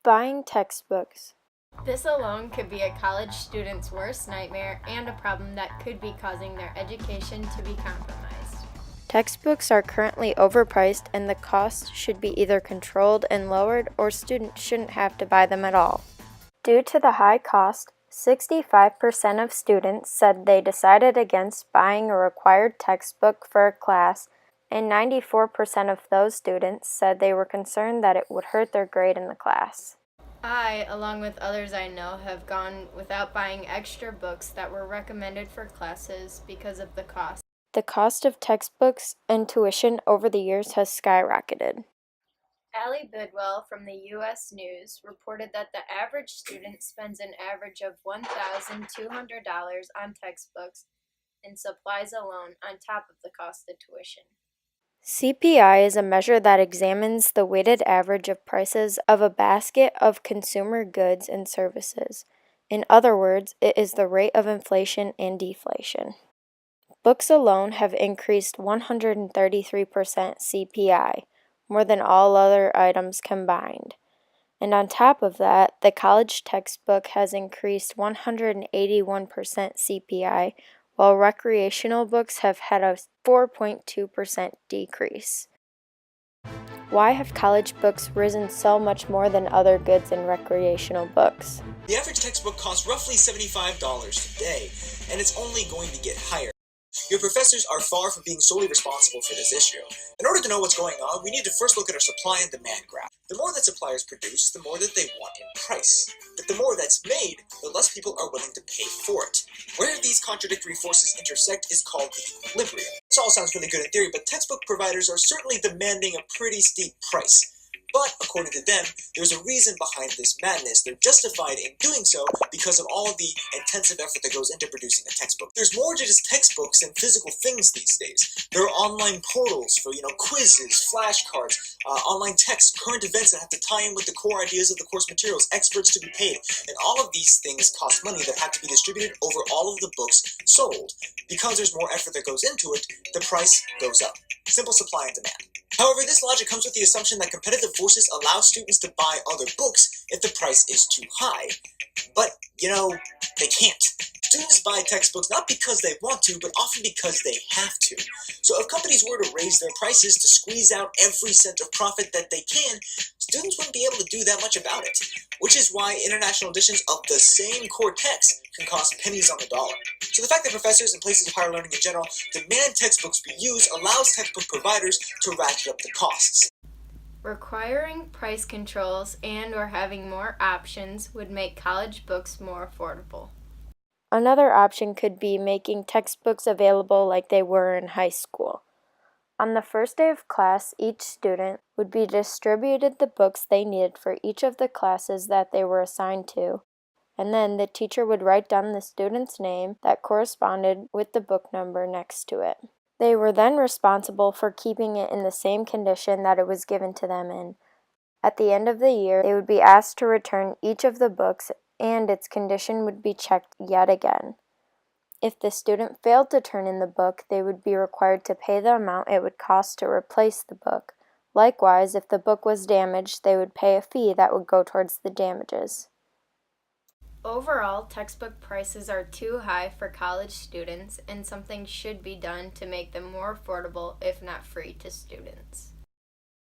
Buying textbooks. This alone could be a college student's worst nightmare and a problem that could be causing their education to be compromised. Textbooks are currently overpriced and the cost should be either controlled and lowered or students shouldn't have to buy them at all. Due to the high cost, 65% of students said they decided against buying a required textbook for a class, and 94% of those students said they were concerned that it would hurt their grade in the class. I, along with others I know, have gone without buying extra books that were recommended for classes because of the cost. The cost of textbooks and tuition over the years has skyrocketed. Allie Bidwell from the U.S. News reported that the average student spends an average of $1,200 on textbooks and supplies alone on top of the cost of tuition. CPI is a measure that examines the weighted average of prices of a basket of consumer goods and services. In other words, it is the rate of inflation and deflation. Books alone have increased 133% CPI, more than all other items combined. And on top of that, the college textbook has increased 181% CPI, while recreational books have had a 4.2% decrease. Why have college books risen so much more than other goods and recreational books? The average textbook costs roughly $75 today, and it's only going to get higher. Your professors are far from being solely responsible for this issue. In order to know what's going on, we need to first look at our supply and demand graph. The more that suppliers produce, the more that they want in price. But the more that's made, the less people are willing to pay for it. Where these contradictory forces intersect is called the equilibrium. This all sounds really good in theory, but textbook providers are certainly demanding a pretty steep price. But, according to them, there's a reason behind this madness. They're justified in doing so because of all the intensive effort that goes into producing a textbook. There's more to just textbooks and physical things these days. There are online portals for, quizzes, flashcards, online texts, current events that have to tie in with the core ideas of the course materials, experts to be paid, and all of these things cost money that have to be distributed over all of the books sold. Because there's more effort that goes into it, the price goes up. Simple supply and demand. However, this logic comes with the assumption that competitive forces allow students to buy other books if the price is too high. But, they can't. Students buy textbooks not because they want to, but often because they have to. So if companies were to raise their prices to squeeze out every cent of profit that they can, students wouldn't be able to do that much about it. Which is why international editions of the same core text can cost pennies on the dollar. So the fact that professors and places of higher learning in general demand textbooks be used allows textbook providers to ratchet up the costs. Requiring price controls and or having more options would make college books more affordable. Another option could be making textbooks available like they were in high school. On the first day of class, each student would be distributed the books they needed for each of the classes that they were assigned to, and then the teacher would write down the student's name that corresponded with the book number next to it. They were then responsible for keeping it in the same condition that it was given to them in. At the end of the year, they would be asked to return each of the books and its condition would be checked yet again. If the student failed to turn in the book, they would be required to pay the amount it would cost to replace the book. Likewise, if the book was damaged, they would pay a fee that would go towards the damages. Overall, textbook prices are too high for college students, and something should be done to make them more affordable, if not free, to students.